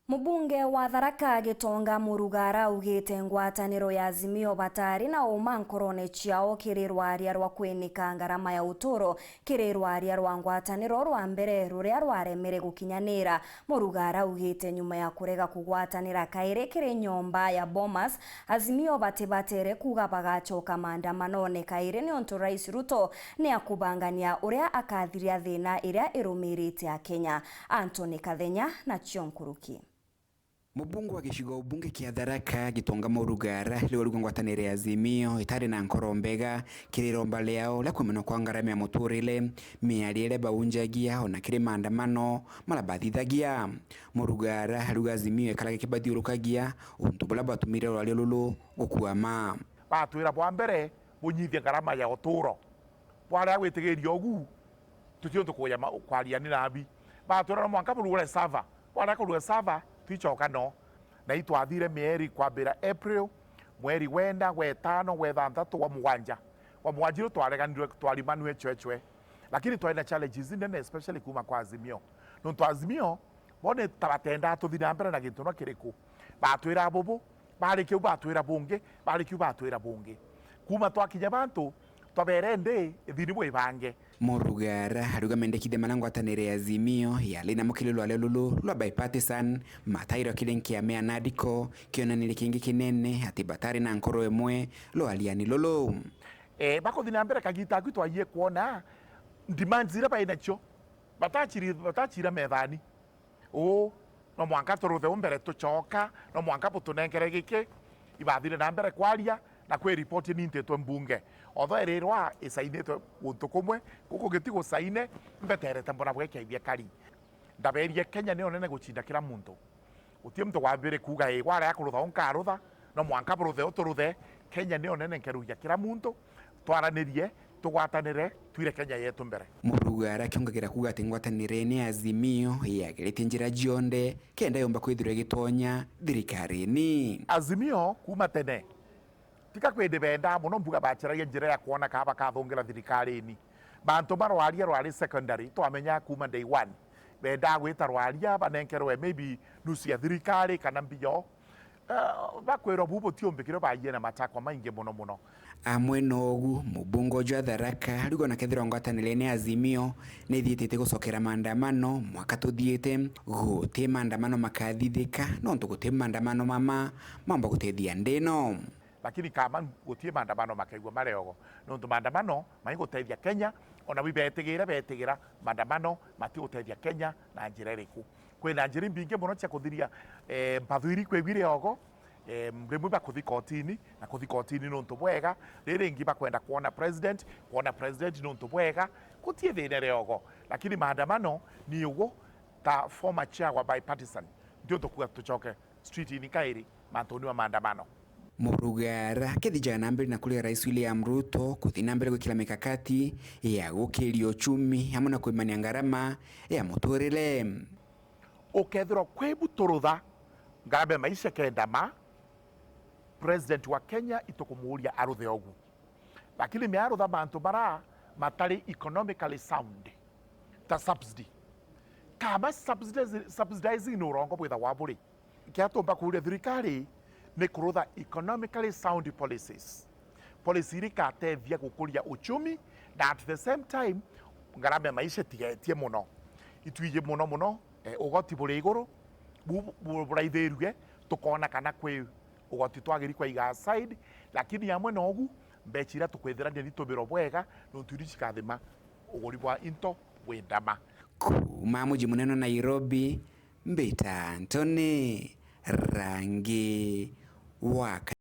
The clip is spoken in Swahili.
Mubunge wa Tharaka Gitonga Murugara ugite ngwataniro ya Azimio batari na uma nkorone ciao kiri rwaria rwa kwinika ngarama ya uturo kiri rwaria rwa ngwataniro rwa mbere ruria rwaremere gukinyanira. Murugara ugite nyuma ya kurega kugwatanira kaire kiri nyomba ya Bomas, Azimio batere kuga bagacoka maandamano kaire ni onto Rais Ruto ni akubangania uria akathiria thina iria irumirite ya Kenya. Anthony Kathenya na Chionkuruki. Mubunge wa gicigo bunge kia Tharaka Gitonga Murugara liwe ngwatanire ya Azimio itari na nkoro mbega kiriromba liao la kwimeno kwa ngarama ya muturile miariele baunjagia ona kiri maandamano malabathithagia. Murugara haruga Azimio ekala kibathiurukagia untu bula batumire rwali lulu gukuama batwira bwa mbere bunyithie ngarama ya uturo bwara gwitigiria ogu tutio tukuya kwaria ni nabi batwira no mwanka burugure sava bwara kurugure sava twicoka no na itwathire mieri kwambira April mweri wenda wetano wethanthatu wa mugwanja twareganirwe twarimanwe chwechwe, lakini twaina challenges nene especially kuma kwa Azimio nontu Azimio bone tabatenda tuthina mbere na gintu no kiriku batwira bobo barikiu batwira bunge kuma twakinya bantu twaberende thini bwibange. Murugara haruga mendekithia mana ngwatanire ya Azimio yali na mukililo ale lulu lwa bipartisan matairo kilenkia mea nadiko kionanire kingi kinene ati batari na nkoro emwe lo aliani lolo bakuthina mbere kagita gwitu aye kuona demand zira baina cio batachira methani no mwanka turuthe umbere tucoka no mwanka butunengere gike ibathire na mbere kwaria na kwe report ni ntetwe mbunge otho erirwa isainetwe guntu kumwe guku gitigo saine mbeterete mbona bwekeithia kari ndaberie Kenya ni onene guchinda kila muntu utie mtu wambire kuga wara yakurutha onkarutha no mwanka buruthe uturuthe Kenya ni onene nkerugia kila muntu twaranirie tugwatanire twire Kenya yetu mbere. Murugara kiongagira kuga ati ngwatanire ni Azimio yagirite njira jionde kenda yomba kwithire gitonya thirikari-ini. Azimio kuma tene tika kwende benda muno mbuga bachiragia njira ya kuona kaba kathungira thirikari-ini bantu barwaria rwari secondary twamenya kuma day one benda gwita rwaria banenkerwe maybe nusu ya thirikari kana mbio bakwero bubo tiombekiro baye na matakwa maingi muno amwe nogu mubungo jwa Tharaka rigo na kethira ngwatanire ni Azimio ni thietete gucokera maandamano mwaka tuthiete guti maandamano makathithika no ntuguti maandamano mamba gutethia ndino, lakini kama gutie maandamano makaigwa mareogo nontu maandamano maigutethia Kenya ona betigira maandamano matigutethia Kenya na njira iriku kwina njira mbingi muno cia kuthiria mpathwiri kwegwire ogo rimwe bakuthi kotini na kuthi kotini nontu bwega riri ngi bakwenda kuona president nontu bwega kutie thina riogo, lakini maandamano ni ugo ta former chair wa bipartisan ndio tukuga tuchoke street ini kairi mantoni wa maandamano. Murugara kethija na mbere na kulia Rais William Ruto kuthina mbere gwikira mikakati ya gukiria uchumi hamwe na kuimania ngarama ya muturile ukethirwo kwi buturutha ngarama maisha kendama president wa Kenya itukumuria aruthe ogu, lakini miarutha bantu bara matari economically sound ta subsidy kama subsidizing urongo bwitha wa buri kiatumba kuria thirikari ni kurutha economically sound policies irikatethia gukuria uchumi na at the same time ngarama maisha tigetie muno itwije muno ugoti buri iguru buraithiruge tukona kana kwi ugoti twagiri kwa iga side, lakini amwe nogu mbechira tukwithirania ni tumiro bwega no turishikathima uguri bwa into wendama. Kuma muji munene Nairobi mbita Anthony Rangi waka